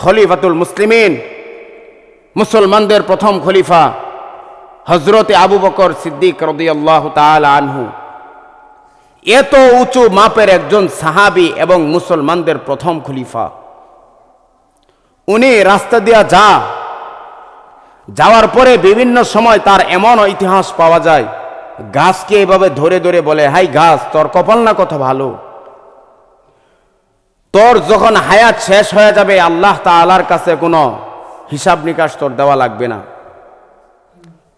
খলিফাতুল মুসলিমিন, মুসলমানদের প্রথম খলিফা হযরতে আবু বকর সিদ্দিক রাদিয়াল্লাহু তাআলা আনহু এত উঁচু মাপের একজন সাহাবী এবং মুসলমানদের প্রথম খলিফা। উনি রাস্তা দিয়া যাওয়ার পরে বিভিন্ন সময় তার এমন ইতিহাস পাওয়া যায়, গাছকে এভাবে ধরে ধরে বলে, হাই গাছ, তোর কপাল না কত ভালো, তোর যখন হায়াত শেষ হয়ে যাবে আল্লাহ তাআলার কাছে কোনো হিসাব নিকাশ তোর দেওয়া লাগবে না,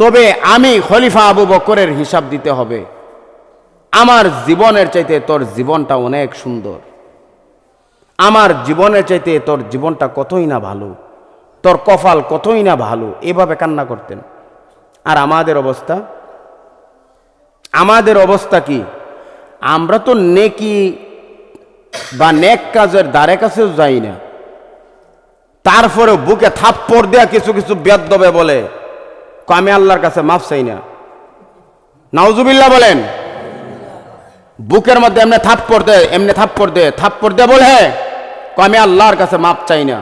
তবে আমি খলিফা আবু বকরের হিসাব দিতে হবে। আমার জীবনের চাইতে তোর জীবনটা অনেক সুন্দর, আমার জীবনের চাইতে তোর জীবনটা কতই না ভালো, তোর কপাল কতই না ভালো, এভাবে কান্না করতেন। আর আমাদের অবস্থা কি? আমরা তো নেকি বা নেক কাজের দ্বারে কাছেও যাই না, তারপরে বুকে থাপ্পড় দেয়া কিছু কিছু বেয়াদবে বলে, আমি আল্লাহর কাছে মাফ চাই না। নাউজুবিল্লাহ বলেন। বুকের মধ্যে এমনি থাপ্পড় দে বলে, আমি আল্লাহর কাছে মাপ চাই না।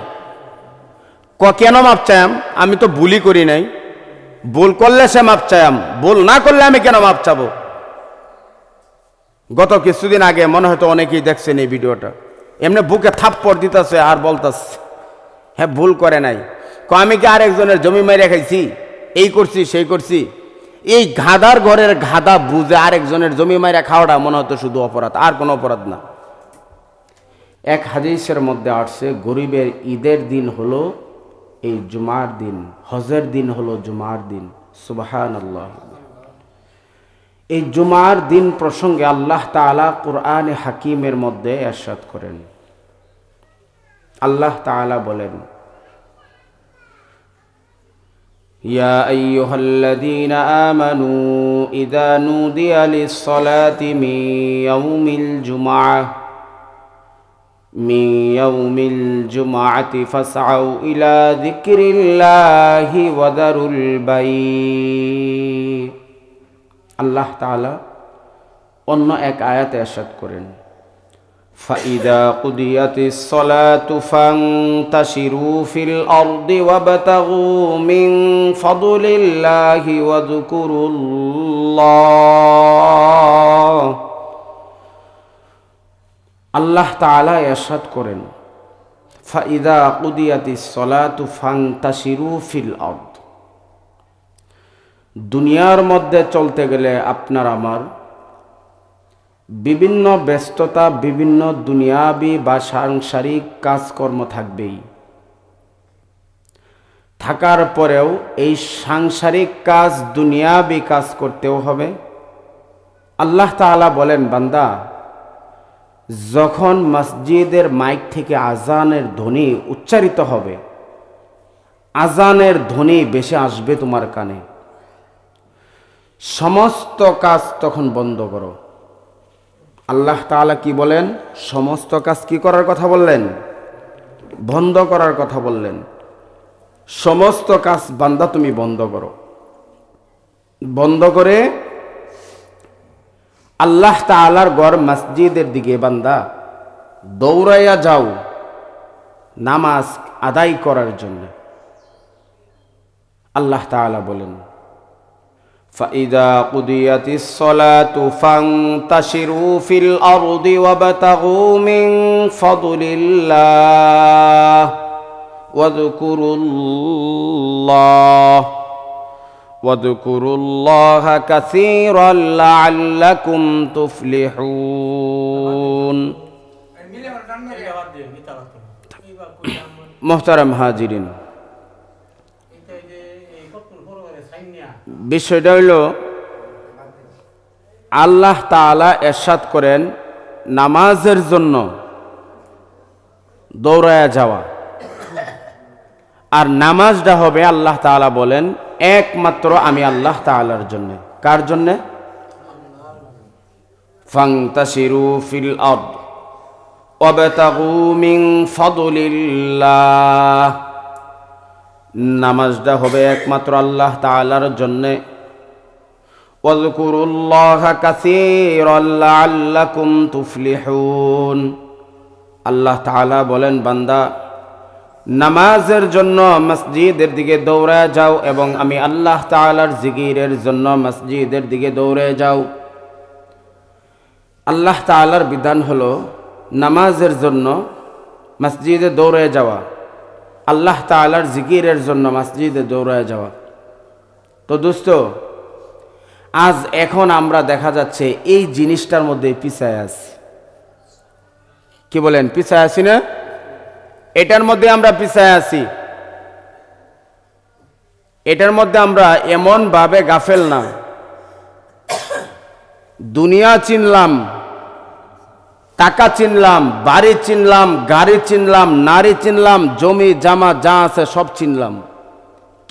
কেন মাপ চাইম? আমি তো ভুলই করি নাই, ভুল করলে সে মাপ চাইম, ভুল না করলে আমি কেন মাপ চাবো? গত কিছুদিন আগে মনে হয়তো অনেকেই দেখছেন এই ভিডিওটা, এমনি বুকে থাপ্পড় দিতেছে আর বলতেছে হ্যাঁ ভুল করে নাই। আমি কি আরেকজনের জমি মাইরে খাইছি, এই করছি সেই করছি? এই গাধার ঘরের গাধা বুঝে আরেকজনের জমি মাইরা খাওয়াটা মনে হতো শুধু অপরাধ, আর কোনো অপরাধ না। এক হাদিসের মধ্যে আসছে, গরিবের ঈদের দিন হলো এই জুমার দিন, হজের দিন হলো জুমার দিন। সুবহানাল্লাহ। এই জুমার দিন প্রসঙ্গে আল্লাহ তাআলা কুরআনে হাকিমের মধ্যে ইরশাদ করেন। আল্লাহ তাআলা বলেন, ইয়া আইয়ুহাল্লাযীনা আমানু ইযা নুদিয়া লিস-সালাতি মিন ইয়াউমিল জুমআতি ফাসআউ ইলা যিকরিল্লাহি ওয়া যারুল বাই'। আল্লাহ তাআলা অন্য এক আয়াতে ইরশাদ করেন, فَإِذَا قُضِيَتِ الصَّلَاةُ فَانْتَشِرُوا فِي الْأَرْضِ وَابْتَغُوا مِنْ فَضْلِ اللَّهِ وَاذْكُرُوا اللَّهَ। আল্লাহ তাআলা ইরশাদ করেন, فَإِذَا قُضِيَتِ الصَّلَاةُ فَانْتَشِرُوا فِي الْأَرْضِ। দুনিয়ার মধ্যে চলতে গেলে আপনার আমার বিভিন্ন ব্যস্ততা, বিভিন্ন দুনিয়াবি বা সাংসারিক কাজকর্ম থাকবেই। থাকার পরেও এই সাংসারিক কাজ, দুনিয়াবি কাজ করতেও হবে। আল্লাহ তাআলা বলেন, বান্দা, যখন মসজিদের মাইক থেকে আজানের ধ্বনি উচ্চারিত হবে, আজানের ধ্বনি বেশি আসবে তোমার কানে, সমস্ত কাজ তখন বন্ধ করো। আল্লাহ তাআলা কি বলেন? সমস্ত কাজ কি করার কথা বললেন? বন্ধ করার কথা বললেন। সমস্ত কাজ বান্দা তুমি বন্ধ করো। বন্ধ করে আল্লাহ তাআলার ঘর মসজিদের দিকে বান্দা দৌড়াইয়া যাও নামাজ আদায় করার জন্য। আল্লাহ তাআলা বলেন, فَإِذَا قُضِيَتِ الصَّلَاةُ فَانْتَشِرُوا فِي الْأَرْضِ وَابْتَغُوا مِنْ فَضْلِ اللَّهِ وَاذْكُرُوا اللَّهَ كَثِيرًا لَعَلَّكُمْ تُفْلِحُونَ। মুহতারাম হাজিরিন, বিষয়টা হইল আল্লাহ তাআলা ইরশাদ করেন নামাজের জন্য দৌড়ায়া যাওয়া, আর নামাজটা হবে আল্লাহ তাআলা বলেন একমাত্র আমি আল্লাহ তাআলার জন্য। কার জন্য? ফান্তাশিরু ফিল আরদ ওয়াবতাগু মিন ফাদলিল্লাহ। নামাজটা হবে একমাত্র আল্লাহ তাআলার জন্য। ওয়াযকুরুল্লাহা কাসীরান লাআল্লাকুম তুফলিহুন। আল্লাহ তাআলা বলেন, বান্দা নামাজের জন্য মসজিদের দিকে দৌড়ে যাও এবং আমি আল্লাহ তাআলার জিকিরের জন্য মসজিদের দিকে দৌড়ে যাও। আল্লাহ তাআলার বিধান হলো নামাজের জন্য মসজিদে দৌড়ে যাওয়া, আল্লাহ তাআলার জিকিরের জন্য মসজিদে দৌড়ে যাওয়া। তো দোস্ত, আজ এখন আমরা দেখা যাচ্ছে এই জিনিসটার মধ্যে পিছায় আছি। কি বলেন, পিছায় আছি না? এটার মধ্যে আমরা পিছায় আছি। এটার মধ্যে আমরা এমন ভাবে গাফেল না, দুনিয়া চিনলাম, টাকা চিনলাম, বাড়ি চিনলাম, গাড়ি চিনলাম, নারী চিনলাম, জমি জামা যা আছে সব চিনলাম,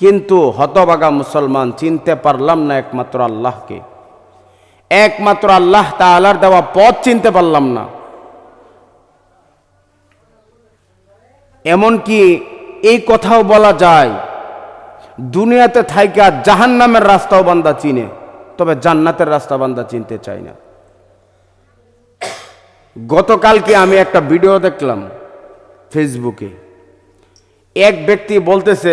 কিন্তু হতভাগা মুসলমান চিনতে পারলাম না একমাত্র আল্লাহকে। একমাত্র আল্লাহ তাআলার দেওয়া পথ চিনতে পারলাম না। এমনকি এই কথাও বলা যায়, দুনিয়াতে থাইকা জাহান্নামের রাস্তাও বান্দা চিনে, তবে জান্নাতের রাস্তা বান্দা চিনতে চায় না। গতকালকে আমি একটা ভিডিও দেখলাম ফেসবুকে, এক ব্যক্তি বলতেছে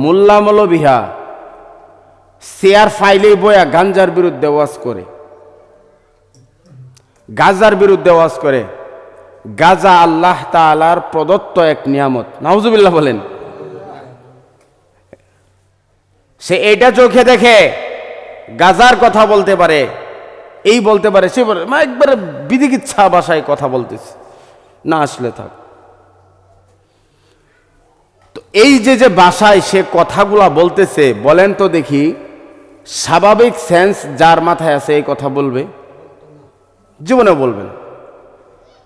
মোল্লা মৌলভিহা শেয়ার ফাইলেই বয়া গাঞ্জার বিরুদ্ধে ওয়াজ করে, গাজার বিরুদ্ধে ওয়াজ করে। গাজা আল্লাহ তাআলার প্রদত্ত এক নিয়ামত, নাউজুবিল্লাহ বলেন। সে এটা চোখে দেখে গাজার কথা বলতে পারে, এই বলতে পারে, সে বলে একবারে বিধিকিচ্ছা ভাষায় কথা বলতেছে, না আসলে থাক। তো এই যে ভাষায় সে কথাগুলা বলতেছে, বলেন তো দেখি, স্বাভাবিক সেন্স যার মাথায় আছে এই কথা বলবে? জীবনে বলবেন।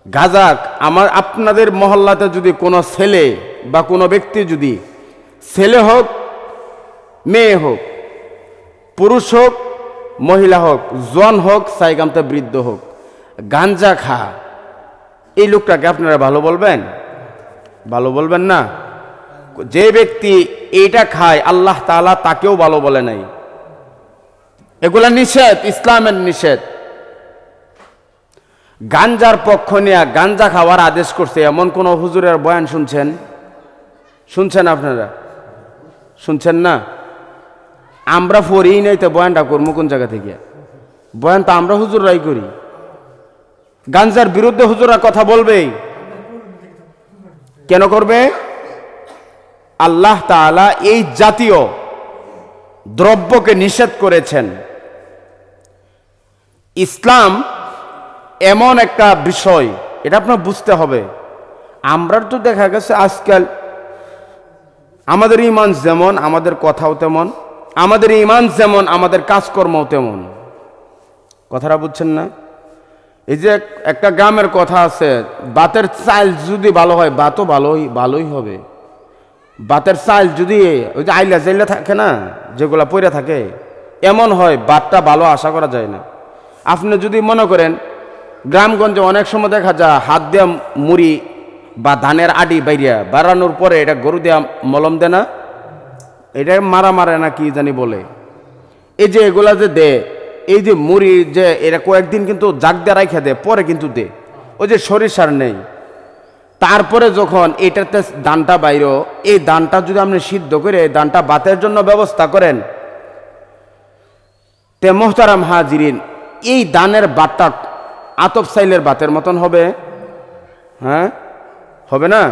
গাজাক আপনাদের মহল্লাতে যদি কোনো ছেলে বা কোনো ব্যক্তি, যদি ছেলে হোক মেয়ে হোক, পুরুষ হোক মহিলা হোক, জোয়ান হোক সাইকামতে বৃদ্ধ হোক, গাঞ্জা খা, এই লোকটাকে আপনারা ভালো বলবেন? ভালো বলবেন না। যে ব্যক্তি এইটা খায় আল্লাহ তাআলা তাকেও ভালো বলে নাই। এগুলা নিষেধ, ইসলামের নিষেধ। গাঞ্জার পক্ষ নিয়ে গাঞ্জা খাওয়ার আদেশ করছে এমন কোন হুজুরের বয়ান শুনছেন? শুনছেন আপনারা? শুনছেন না? আমরা পড়িই নাই তো বয়ানটা করবো কোন জায়গা থেকে? বয়ান তো আমরা হুজুররাই করি। গাঞ্জার বিরুদ্ধে হুজুররা কথা বলবেই, কেন করবে? আল্লাহ তাআলা এই জাতীয় দ্রব্যকে নিষেধ করেছেন। ইসলাম এমন একটা বিষয়, এটা আপনার বুঝতে হবে। আমরা তো দেখা গেছে আজকাল আমাদের ঈমান যেমন আমাদের কথাও তেমন, আমাদের ঈমান যেমন আমাদের কাজকর্মও তেমন। কথাটা বুঝছেন না? এই যে একটা গ্রামের কথা আছে, বাতের চাল যদি ভালো হয় বাতও ভালোই হবে। বাতের চাল যদি ওই যে আইলা জাইলা থাকে না, যেগুলা পইরা থাকে, এমন হয় বাতটা ভালো আশা করা যায় না। আপনি যদি মনে করেন গ্রামগঞ্জে অনেক সময় দেখা যায় হাত দেওয়া মুড়ি বা ধানের আডি বাইরিয়া বাড়ানোর পরে এটা গরু দেওয়া মলম দেয় না, এটা মারে না কি জানি বলে। এই যে এগুলা যে দে, এই যে মুড়ি যে এরা কয়েকদিন কিন্তু জাগ দিয়ে রাইখা দেয়, পরে কিন্তু দে, ওই যে সরিষার নেই। তারপরে যখন এটাতে দানটা বাইরো, এই দানটা যদি আপনি সিদ্ধ করে এই দানটা বাতের জন্য ব্যবস্থা করেন, তে মোহতারাম হাজিরিন, এই দানের বাতটা আতপ চাইলের বাতের মতন হবে? হ্যাঁ, হবে না?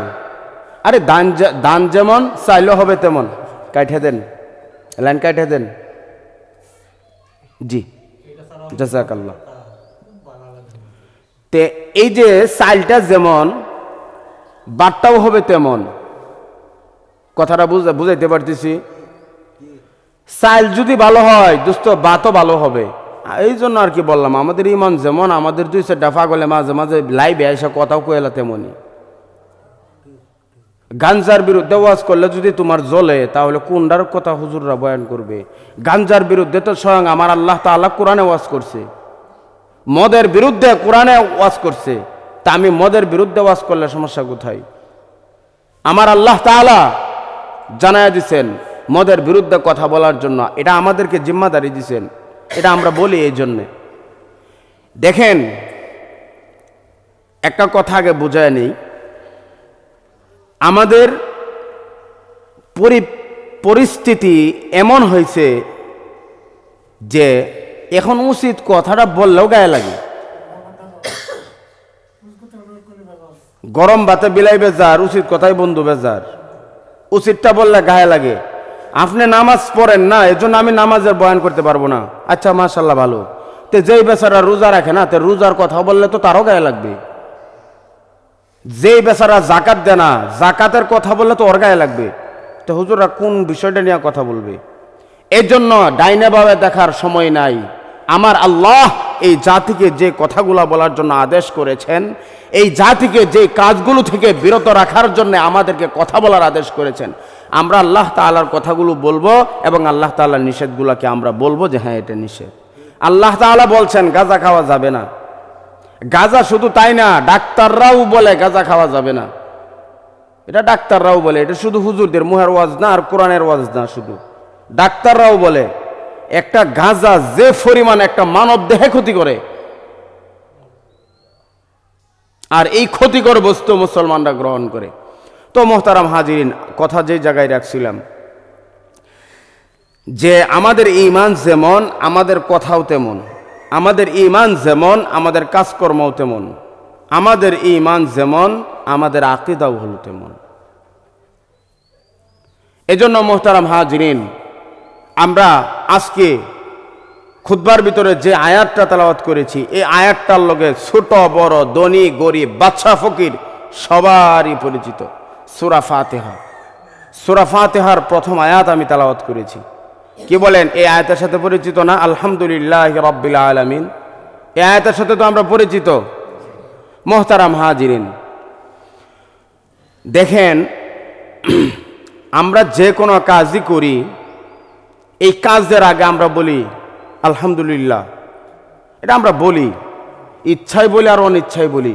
আরে দান যেমন চাইলেও হবে তেমন। কাইঠে দেন, লাইন কাইঠে দেন। জি, জাযাকাল্লাহ। তে এই যে চাইলটা যেমন বাটটাও হবে তেমন। কথাটা বুঝাইতে পারতেছি? চাইল যদি ভালো হয় দোস্ত, বাতও ভালো হবে। এই জন্য আর কি বললাম, আমাদের ঈমান যেমন আমাদের দুই চারটা পাগলে মাঝে মাঝে লাইভে এসে কথাও কইলা তেমনই। গাঞ্জার বিরুদ্ধে ওয়াজ করলে যদি তোমার জ্বলে, তাহলে কোনটার কথা হুজুররা বয়ান করবে? গাঞ্জার বিরুদ্ধে তো স্বয়ং আমার আল্লাহ তাআলা কোরআনে ওয়াজ করছে। মদের বিরুদ্ধে কোরআনে ওয়াজ করছে, তা আমি মদের বিরুদ্ধে ওয়াজ করলে সমস্যা কোথায়? আমার আল্লাহ তাআলা জানায়া দিছেন মদের বিরুদ্ধে কথা বলার জন্য, এটা আমাদেরকে জিম্মাদারি দিছেন, এটা আমরা বলি এই জন্যে। দেখেন, একটা কথা আগে বুঝায় নেই। আমাদের পরিস্থিতি এমন হয়েছে যে এখন উচিত কথাটা বললেও গায়ে লাগে। গরম ভাতে বিলাই বেজার, উচিত কথাই বন্ধু বেজার। উচিতটা বললে গায়ে লাগে। আপনি নামাজ পড়েন না, এজন্য আমি নামাজের বয়ান করতে পারবো না। আচ্ছা মাশাল্লাহ ভালো। তো যেই বেচারা রোজা রাখে না, তো রোজার কথা বললে তো তারও গায়ে লাগবে। যেই বেচারা জাকাত দেয় না, জাকাতের কথা বললে তো ওর গায়ে লাগবে। তো হুজুররা কোন বিষয়টা নিয়ে কথা বলবে? এর জন্য ডাইনে ভাবে দেখার সময় নাই। আমার আল্লাহ এই জাতিকে যে কথাগুলো বলার জন্য আদেশ করেছেন, এই জাতিকে যে কাজগুলো থেকে বিরত রাখার জন্য আমাদেরকে কথা বলার আদেশ করেছেন, আমরা আল্লাহ তাআলার কথাগুলো বলবো এবং আল্লাহ তাআলার নিষেধগুলোকে আমরা বলবো যে হ্যাঁ এটা নিষেধ। আল্লাহ তাআলা বলছেন গাঁজা খাওয়া যাবে না। গাঁজা শুধু তাই না, ডাক্তাররাও বলে গাঁজা খাওয়া যাবে না। এটা ডাক্তাররাও বলে, এটা শুধু হুজুরদের মুহের ওয়াজ না আর কোরআনের ওয়াজ না, শুধু ডাক্তাররাও বলে একটা গাঁজা যে পরিমাণ একটা মানব দেহে ক্ষতি করে, আর এই ক্ষতিকর বস্তু মুসলমানরা গ্রহণ করে। তো মোহতারাম হাজিরিন, কথা যে জায়গায় রাখছিলাম যে আমাদের ঈমান যেমন আমাদের কথাও তেমন, আমাদের ঈমান যেমন আমাদের কাজকর্মও তেমন, আমাদের ঈমান যেমন আমাদের আকীদাও হলো তেমন। এজন্য মোহতারাম হাজিরিন, আমরা আজকে খুতবার ভিতরে যে আয়াতটা তেলাওয়াত করেছি, এই আয়াতটার লগে ছোট বড় ধনী গরিব বাদশা ফকির সবারই পরিচিত সূরা ফাতিহা। সূরা ফাতিহার প্রথম আয়াত আমি তেলাওয়াত করেছি। কি বলেন, এই আয়াতের সাথে পরিচিত না? আলহামদুলিল্লাহি রাব্বিল আলামিন, এই আয়াতের সাথে তো আমরা পরিচিত। মোহতারাম হাজিরিন, দেখেন আমরা যে কোনো কাজই করি, এই কাজের আগে আমরা বলি আলহামদুলিল্লাহ। এটা আমরা বলি, ইচ্ছায় বলি আর অনিচ্ছায় বলি,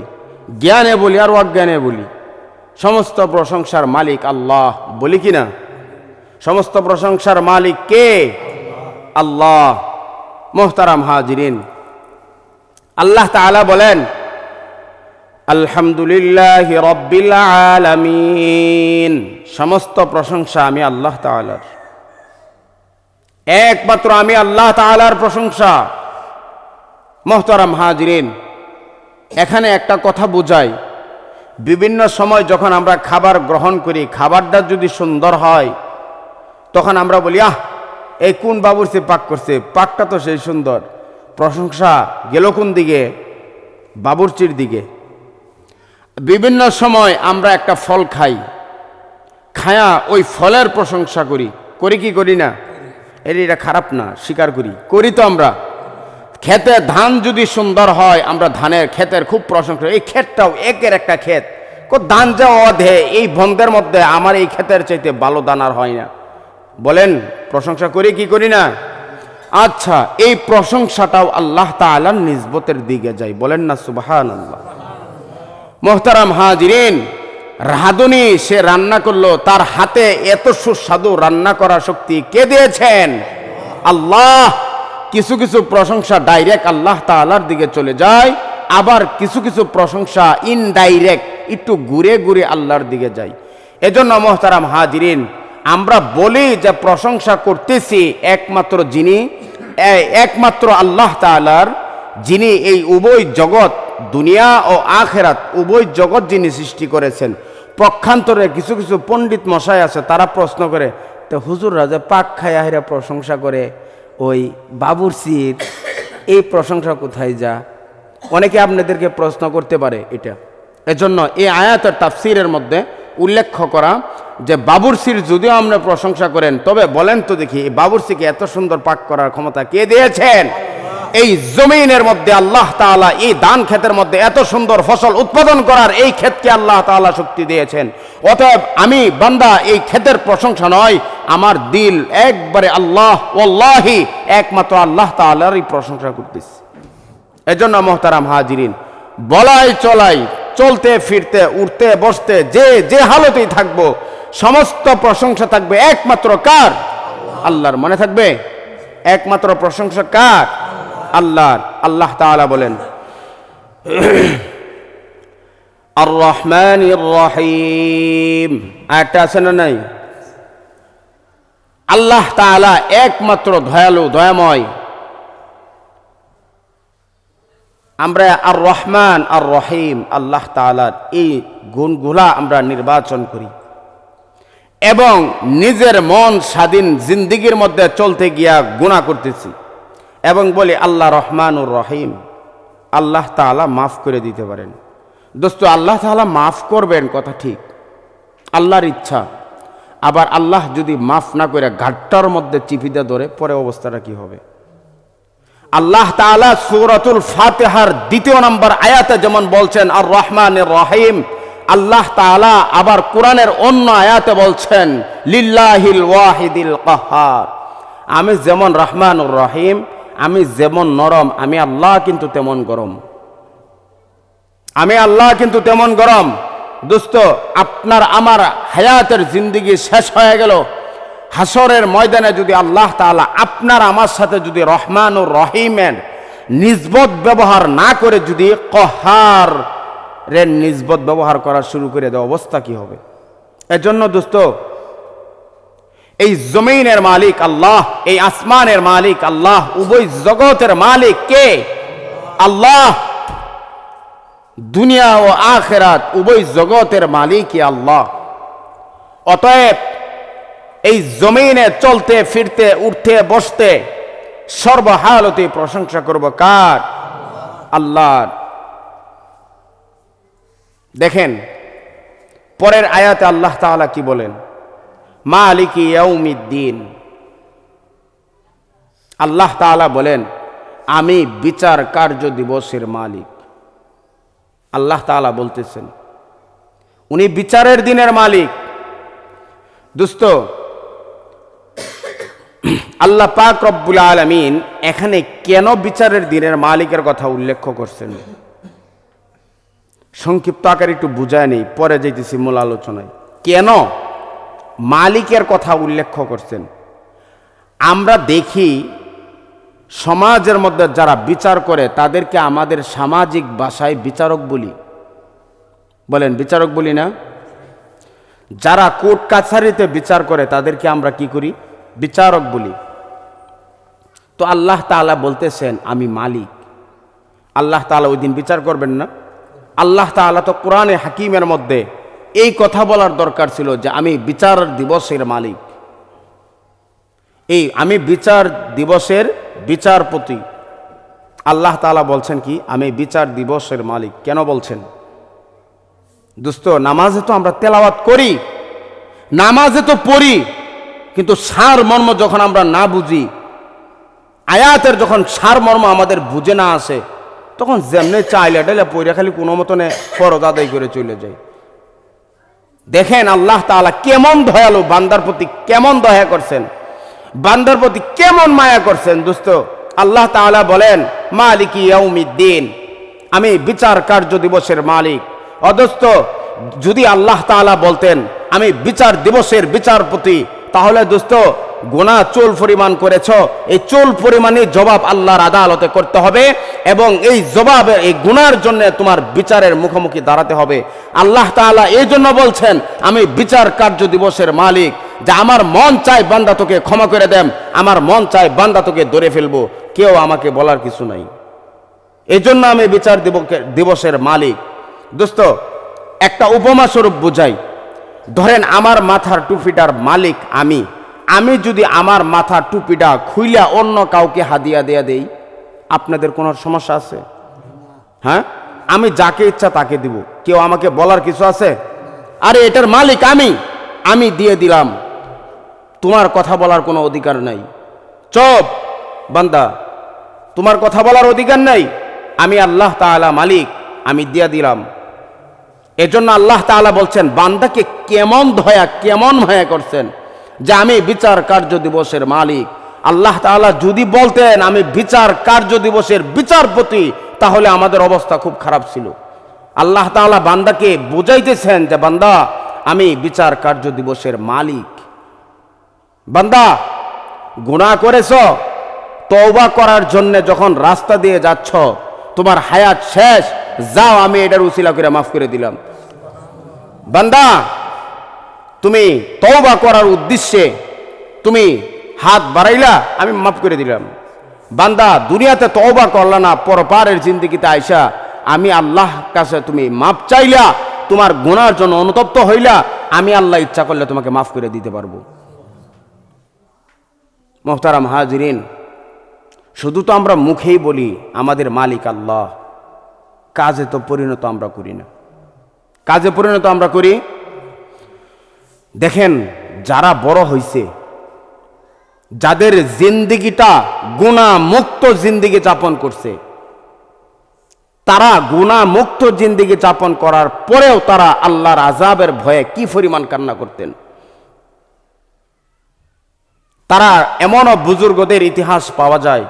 জ্ঞানে বলি আর অজ্ঞানে বলি। সমস্ত প্রশংসার মালিক আল্লাহ, বলি কি না? সমস্ত প্রশংসার মালিক কে? আল্লাহ। মোহতারাম হাজিরিন, আল্লাহ তাআলা বলেন আলহামদুলিল্লাহি রাব্বিল আলামিন, সমস্ত প্রশংসা আমি আল্লাহ তাআলার, একমাত্র আমি আল্লাহ তাআলার প্রশংসা। মোহতারাম হাজিরিন, এখানে একটা কথা বোঝাই, বিভিন্ন সময় যখন আমরা খাবার গ্রহণ করি, খাবারটা যদি সুন্দর হয় তখন আমরা বলি আহ এই কোন বাবুর্চি পাক করছে, পাকটা তো সেই সুন্দর। প্রশংসা গেল কোন দিকে? বাবুর্চির দিকে। বিভিন্ন সময় আমরা একটা ফল খাই, খায়া ওই ফলের প্রশংসা করি, করি কি করি না? এটা খারাপ না, স্বীকার করি, করি তো আমরা। ক্ষেতে ধান যদি সুন্দর হয় আমরা ধানের ক্ষেতের খুব প্রশংসা, এই ক্ষেতটাও একের একটা ক্ষেত, ধান যা অধে, এই বন্ধের মধ্যে আমার এই ক্ষেতের চাইতে ভালো দান আর হয় না। বলেন প্রশংসা করি কি করি না? আচ্ছা, এই প্রশংসাটাও আল্লাহ তাআলার নিসবতের দিকে যায়, বলেন না সুবহানাল্লাহ। মোহতারাম হাজিরিন, রাঁধুনি সে রান্না করলো, তার হাতে এত সুস্বাদু রান্না করার শক্তি কে দিয়েছেন? আল্লাহ। কিছু কিছু প্রশংসা ডাইরেক্ট আল্লাহ তাআলার দিকে চলে যায়, আবার কিছু কিছু প্রশংসা ইনডাইরেক্ট একটু ঘুরে ঘুরে আল্লাহর দিকে যায়। এজন্য মোহতারাম হাজিরিন, আমরা বলি যে প্রশংসা করতেছি একমাত্র আল্লাহ তাআলার, যিনি এই উভয় জগৎ, দুনিয়া ও আখিরাত উভয় জগৎ যিনি সৃষ্টি করেছেন। পক্ষান্তরে কিছু কিছু পণ্ডিত মশাই আছে, তারা প্রশ্ন করে, তো হুজুররা যে পাক খায় আহিরা প্রশংসা করে, ওই বাবুর্চির এই প্রশংসা কোথায় যা? অনেকে আপনাদেরকে প্রশ্ন করতে পারে এটা। এজন্য এই আয়াতের তাফসীরের মধ্যে উল্লেখ করা যে বাবুর্চির যদিও আপনি প্রশংসা করেন, তবে বলেন তো দেখি এই বাবুর্চিকে এত সুন্দর পাক করার ক্ষমতা কে দিয়েছেন? এই জমিনের মধ্যে আল্লাহ তাআলা, এই ধান ক্ষেতের মধ্যে এত সুন্দর ফসল উৎপাদন করার এই ক্ষেতকে আল্লাহ তাআলা শক্তি দিয়েছেন। অতএব আমি বান্দা এই ক্ষেতের প্রশংসা নয়, আমার দিল একবারে আল্লাহ ওয়াল্লাহি একমাত্র আল্লাহ তাআলারই প্রশংসা করতেছি। এজন্য মোহতারাম হাজিরিন, বলাই চলাই, চলতে ফিরতে, উঠতে বসতে, যে হালতেই থাকবো, সমস্ত প্রশংসা থাকবে একমাত্র কার? আল্লাহর। মনে থাকবে একমাত্র প্রশংসা কার? আল্লাহর। আল্লাহ তাআলা বলেন আর রহমানির রহিম। আয়াতটা আছে না নাই? আল্লাহ তাআলা একমাত্র দয়ালু, দয়াময়। আমরা আর রহমান আর রহিম আল্লাহ তাআলার এই গুণগুলা আমরা নির্বাচন করি এবং নিজের মন স্বাধীন জিন্দিগির মধ্যে চলতে গিয়া গুনাহ করতেছি এবং বলি আল্লাহ রহমানুর রহিম। আল্লাহ তাআলা মাফ করে দিতে পারেন। দোস্ত, আল্লাহ তাআলা মাফ করবেন কথা ঠিক, আল্লাহর ইচ্ছা। আবার আল্লাহ যদি মাফ না করে ঘাটটার মধ্যে চিপিতে ধরে, পরে অবস্থাটা কি হবে? আল্লাহ তাআলা সূরাতুল ফাতিহার ২ নম্বর আয়াতে যেমন বলছেন আর রহমানির রহিম, আল্লাহ তাআলা আবার কোরআনের অন্য আয়াতে বলছেন লিল্লাহিল ওয়াহিদিল কাহ্হার। আমি যেমন রহমানুর রহিম, আমি যেমন নরম, আমি আল্লাহ কিন্তু তেমন গরম। আমি আল্লাহ কিন্তু তেমন গরম। দোস্ত, আপনার আমার হায়াতের জিন্দেগি শেষ হয়ে গেল, হাসরের ময়দানে যদি আল্লাহ তাআলা আপনার আমার সাথে যদি রহমানুর রহিমের নিসবত ব্যবহার না করে যদি কাহ্হার এর নিসবত ব্যবহার করা শুরু করে দেয়, অবস্থা কি হবে? এজন্য দোস্ত, এই জমিনের মালিক আল্লাহ, এই আসমানের মালিক আল্লাহ, উভয় জগতের মালিক কে? আল্লাহ। দুনিয়া ও আখিরাত উভয় জগতের মালিকই আল্লাহ। অতএব এই জমিনে চলতে ফিরতে উঠতে বসতে সর্বহালতে প্রশংসা করব কার? আল্লাহর। দেখেন পরের আয়াতে আল্লাহ তাআলা কি বলেন? মালিকি ইয়াউমিদ্দিন। আল্লাহ তাআলা বলেন আমি বিচার কার্য দিবসের মালিক। আল্লাহ তাআলা বলতেছেন উনি বিচারের দিনের মালিক। দোস্ত, আল্লাহ পাক রব্বুল আলামিন এখানে কেন বিচারের দিনের মালিকের কথা উল্লেখ করছেন? সংক্ষিপ্ত আকারে একটু বুঝায় নেই, পরে যাইতেছি মূল আলোচনায়। কেন মালিকের কথা উল্লেখ করছেন? আমরা দেখি সমাজের মধ্যে যারা বিচার করে তাদেরকে আমাদের সামাজিক ভাষায় বিচারক বলি। বলেন, বিচারক বলি না? যারা কোর্ট কাছারিতে বিচার করে তাদেরকে আমরা কি করি? বিচারক বলি। তো আল্লাহ তাআলা বলতেছেন আমি মালিক। আল্লাহ তাআলা ওই দিন বিচার করবেন না? আল্লাহ তাআলা তো কোরআনে হাকিমের মধ্যে এই কথা বলার দরকার ছিল যে আমি বিচার দিবসের মালিক, এই আমি বিচার দিবসের বিচারপতি। আল্লাহ তাআলা বলছেন কি আমি বিচার দিবসের মালিক। কেন বলছেন? দোস্ত, নামাজে তো আমরা তেলাওয়াত করি, নামাজে তো পড়ি, কিন্তু সারমর্ম যখন আমরা না বুঝি, আয়াতের যখন সারমর্ম আমাদের বুঝে না আসে, তখন যেমনি চাইলে ডাইলে পড়ে খালি কোনো মতনে ফরজ আদায় করে চলে যায়। দেখেন আল্লাহ তাআলা কেমন দয়ালু, বান্দার প্রতি কেমন দয়া করছেন, বান্দার প্রতি কেমন মায়া করছেন। দোস্ত, আল্লাহ তাআলা বলেন মালিকি ইয়াউমিদ্দিন, আমি বিচার কার্য দিবসের মালিক। অদোস্ত, যদি আল্লাহ তাআলা বলতেন আমি বিচার দিবসের বিচারপতি, তাহলে দোস্ত গুনাহ চুল পরিমাণ করেছ, এই চুল পরিমাণই জবাব আল্লাহর আদালতে করতে হবে এবং এই জবাবে এই গুনার জন্য তোমার বিচারের মুখোমুখি দাঁড়াতে হবে। আল্লাহ তাআলা এই জন্য বলছেন আমি বিচার কার্য দিবসের মালিক, যে আমার মন চায় বান্দা তোকে ক্ষমা করে দেন, আমার মন চায় বান্দা তোকে ধরে ফেলবো, কেউ আমাকে বলার কিছু নাই। এই জন্য আমি বিচার দিবসের মালিক। দোস্ত, একটা উপমা স্বরূপ বুঝাই। ধরেন আমার মাথার টুপিটার মালিক আমি, আমি যদি আমার মাথার টুপিটা খুইলা অন্য কাউকে হাদিয়া দেয়া দেই, আপনাদের কোনো সমস্যা আছে? হ্যাঁ, আমি যাকে ইচ্ছা তাকে দিব, কেউ আমাকে বলার কিছু আছে? আরে এটার মালিক আমি, আমি দিয়ে দিলাম, তোমার কথা বলার কোনো অধিকার নাই। চুপ বান্দা, তোমার কথা বলার অধিকার নাই। আমি আল্লাহ তাআলা মালিক, আমি দিয়ে দিলাম। এজন্য আল্লাহ তাআলা বলছেন বান্দাকে কেমন দয়া কেমন মায়া করছেন, যে আমি বিচার কার্য দিবসের মালিক। আল্লাহ তাআলা যদি বলতেন আমি বিচার কার্য দিবসের বিচারপতি, তাহলে আমাদের অবস্থা খুব খারাপ ছিল। আল্লাহ তাআলা বান্দাকে বুঝাইতেছেন যে বান্দা আমি বিচার কার্য দিবসের মালিক। বান্দা গুনাহ করেছ, তওবা করার জন্য যখন রাস্তা দিয়ে যাচ্ছ, তোমার হায়াত শেষ, যাও আমি এটার উসিলা করে মাফ করে দিলাম। বান্দা তুমি তওবা করার উদ্দেশ্যে তুমি হাত বাড়াইলা, আমি মাফ করে দিলাম। বান্দা দুনিয়াতে তওবা করলা না, পরপারের জিন্দেগিতে আইসা আমি আল্লাহ কাছে তুমি মাফ চাইলা, তোমার গুনার জন্য অনুতপ্ত হইলা, আমি আল্লাহ ইচ্ছা করলে তোমাকে মাফ করে দিতে পারবো। মুহতারাম হাজিরিন, শুধু তো আমরা মুখেই বলি আমাদের মালিক আল্লাহ, কাজে তো পরিণত আমরা করি না। কাজে পরিণত আমরা করি। দেখেন, যারা বড় হইছে, যাদের জিন্দিগিটা গুনাহ মুক্ত জিন্দিগি যাপন করছে, তারা গুনাহ মুক্ত জিন্দিগি যাপন করার পরেও তারা আল্লাহর আযাবের ভয়ে কি পরিমাণ কান্না করতেন। তারা এমনও বুজুর্গদের ইতিহাস পাওয়া যায়,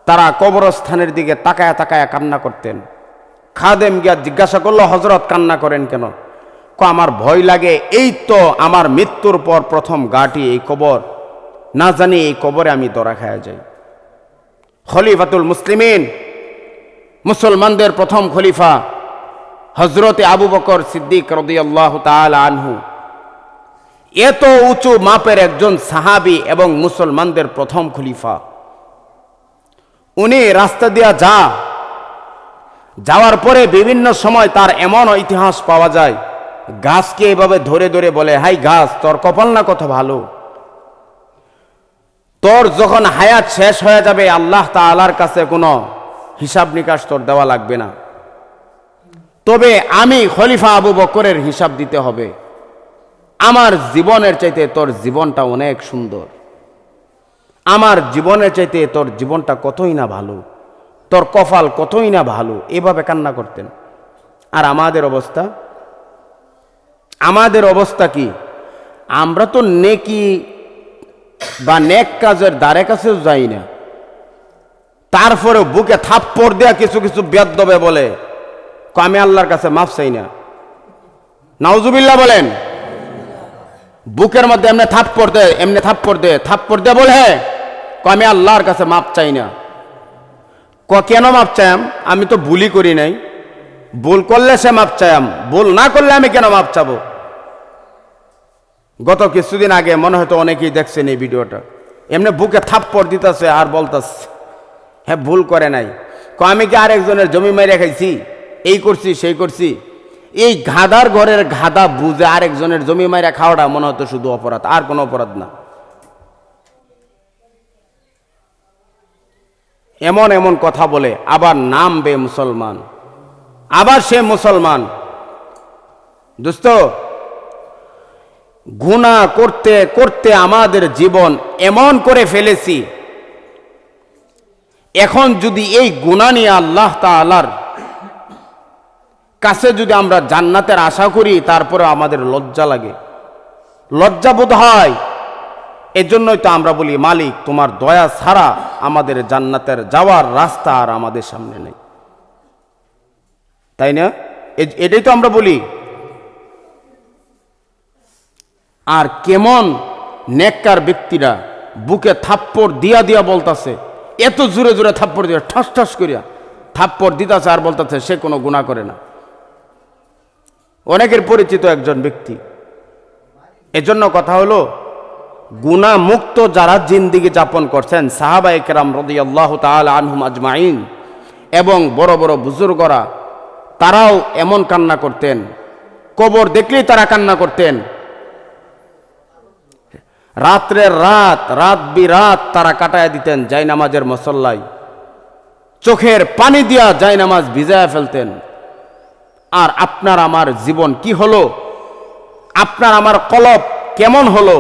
তারা কবরস্থানের দিকে তাকায়া তাকায়া কান্না করতেন। খাদেম গিয়া জিজ্ঞাসা করলো, হযরত কান্না করেন কেন? আমার ভয় লাগে, এই তো আমার মৃত্যুর পর প্রথম গাটি এই কবর, না জানি এই কবরে আমি ধরা খায়া যাই। খলিফাতুল মুসলিমিন, মুসলমানদের প্রথম খলিফা হযরতে আবু বকর সিদ্দিক রাদিয়াল্লাহু তাআলা আনহু, এত উঁচু মাপের একজন সাহাবী এবং মুসলমানদের প্রথম খলিফা, উনি রাস্তা দিয়া যাওয়ার পরে বিভিন্ন সময় তার এমন ইতিহাস পাওয়া যায়, গাছকে এভাবে ধরে ধরে বলে, হাই গাছ, তোর কপাল না কত ভালো, তোর যখন হায়াত শেষ হয়ে যাবে আল্লাহ তাআলার কাছে কোনো হিসাব নিকাশ তোর দেওয়া লাগবে না, তবে আমি খলিফা আবু বকরের হিসাব দিতে হবে। আমার জীবনের চাইতে তোর জীবনটা অনেক সুন্দর, আমার জীবনের চাইতে তোর জীবনটা কতই না ভালো, তোর কপাল কতই না ভালো, এভাবে কান্না করতেন। আর আমাদের অবস্থা কি? আমরা তো নেকি বা নেক কাজের দ্বারে কাছেও যাই না, তারপরে বুকে থাপ্পড় দেয়া কিছু কিছু বেয়াদবে বলে, আমি আল্লাহর কাছে মাফ চাই না। নাউজুবিল্লাহ বলেন। বুকের মধ্যে এমনি থাপ্পড় দে বলে, আমি আল্লাহর কাছে মাফ চাই না। কেন মাফ চাইম? আমি তো ভুলই করি নাই, ভুল করলে সে মাফ চাইম, ভুল না করলে আমি কেন মাফ চাবো? গত কিছুদিন আগে মনে হয়তো অনেকেই দেখছেন এই ভিডিওটা, এমনি বুকে থাপ্পড় দিতেছে আর বলতেছে, হ্যাঁ ভুল করে নাই। আমি কি আরেকজনের জমি মাইরা খাইছি, এই করছি সেই করছি? এই গাধার ঘরের গাধা বুঝে আরেকজনের জমি মাইরা খাওয়াটা মনে হতো শুধু অপরাধ, আর কোনো অপরাধ না। এমন এমন কথা বলে, আবার নাম বে মুসলমান, আবার সে মুসলমান। দোস্ত, গুনাহ করতে করতে আমাদের জীবন এমন করে ফেলেছি, এখন যদি এই গুনাহ নিয়ে আল্লাহ তাআলার কাছে যদি আমরা জান্নাতের আশা করি, তারপরে আমাদের লজ্জা লাগে, লজ্জা বোধ হয়। এজন্যই তো আমরা বলি, মালিক তোমার দয়া ছাড়া আমাদের জান্নাতের যাওয়ার রাস্তা আর আমাদের সামনে নেই, তাই না? এটাই তো আমরা বলি। আর কেমন নেককার ব্যক্তিরা বুকে থাপ্পড় দিয়া দিয়া বলতাছে, এত জোরে জোরে থাপ্পড় দিয়া ঠাস ঠাস করিয়া থাপ্পড় দিতাছে আর বলতাছে সে কোনো গুনাহ করে না। অনেকের পরিচিত একজন ব্যক্তি। এজন্য কথা হলো, গুনাহ মুক্ত যারা জিন্দেগি যাপন করছেন, সাহাবায়ে কেরাম রাদিয়াল্লাহু তাআলা আনহুম আজমাইন এবং বড় বড় বুজুর্গরা, তারাও এমন কান্না করতেন, কবর দেখলেই তারা কান্না করতেন। রাত্রের রাত বিরাত তারা কাটায় দিতেন জায়নামাজের মুসল্লায়, চোখের পানি দিয়া জায়নামাজ ভিজায়া ফেলতেন। আর আপনার আমার জীবন কি হলো? আপনার আমার কলব কেমন হলো?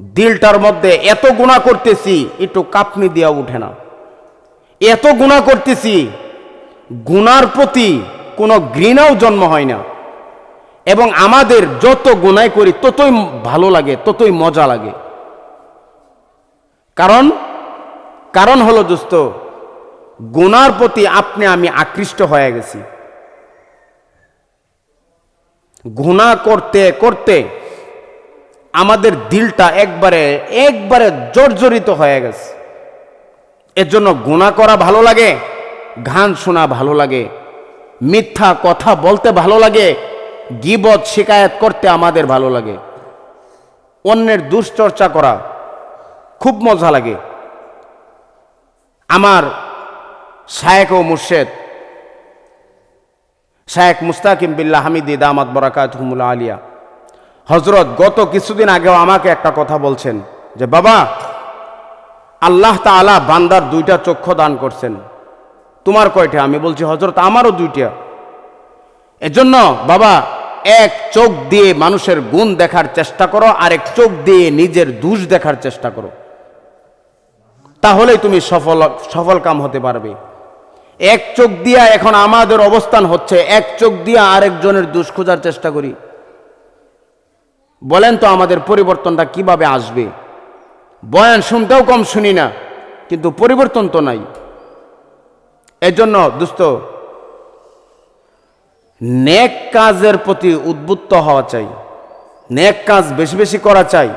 দিলটার মধ্যে এত গুনাহ করতেছি, একটু কাঁপুনি দিয়া উঠে না। এত গুনাহ করতেছি, গুনার প্রতি কোনো ঘৃণাও জন্ম হয় না। এবং আমাদের যত গুনাহ করি ততই ভালো লাগে, ততই মজা লাগে। কারণ হলো দোস্ত, গুনার প্রতি আমি আকৃষ্ট হয়ে গেছি। গুনাহ করতে করতে আমাদের দিলটা একবারে জর্জরিত হয়ে গেছে। এর জন্য গুনাহ করা ভালো লাগে, গান শোনা ভালো লাগে, মিথ্যা কথা বলতে ভালো লাগে, গীবত শিকায়াত করতে আমাদের ভালো লাগে, অন্যের দুশ্চর্চা করা খুব মজা লাগে। আমার শায়েখ ও মুর্শেদ শায়েখ মুস্তাকিম বিল্লাহ হামিদি দামাত বরাকাতুহুমুল আলিয়া হজরত গত কিছুদিন আগেও আমাকে একটা কথা বলছেন যে বাবা, আল্লাহ তাআলা বান্দার 2টা চক্ষু দান করছেন, তোমার কয়টা? আমি বলছি হজরত আমারও 2টা। এজন্য বাবা, এক চোখ দিয়ে মানুষের গুণ দেখার চেষ্টা করো, আরেক চোখ দিয়ে নিজের দোষ দেখার চেষ্টা করো, তাহলেই তুমি সফল কাম হতে পারবে। এক চোখ দিয়া এখন আমাদের অবস্থান হচ্ছে, এক চোখ দিয়া আরেকজনের দোষ খোঁজার চেষ্টা করি। বলেন তো আমাদের পরিবর্তনটা কিভাবে আসবে? বয়ান শুনতেও কম শুনি না, কিন্তু পরিবর্তন তো নাই। এজন্য দোস্ত, নেক কাজের প্রতি উদ্বুদ্ধ হওয়া চাই, নেক কাজ বেশি বেশি করা চাই।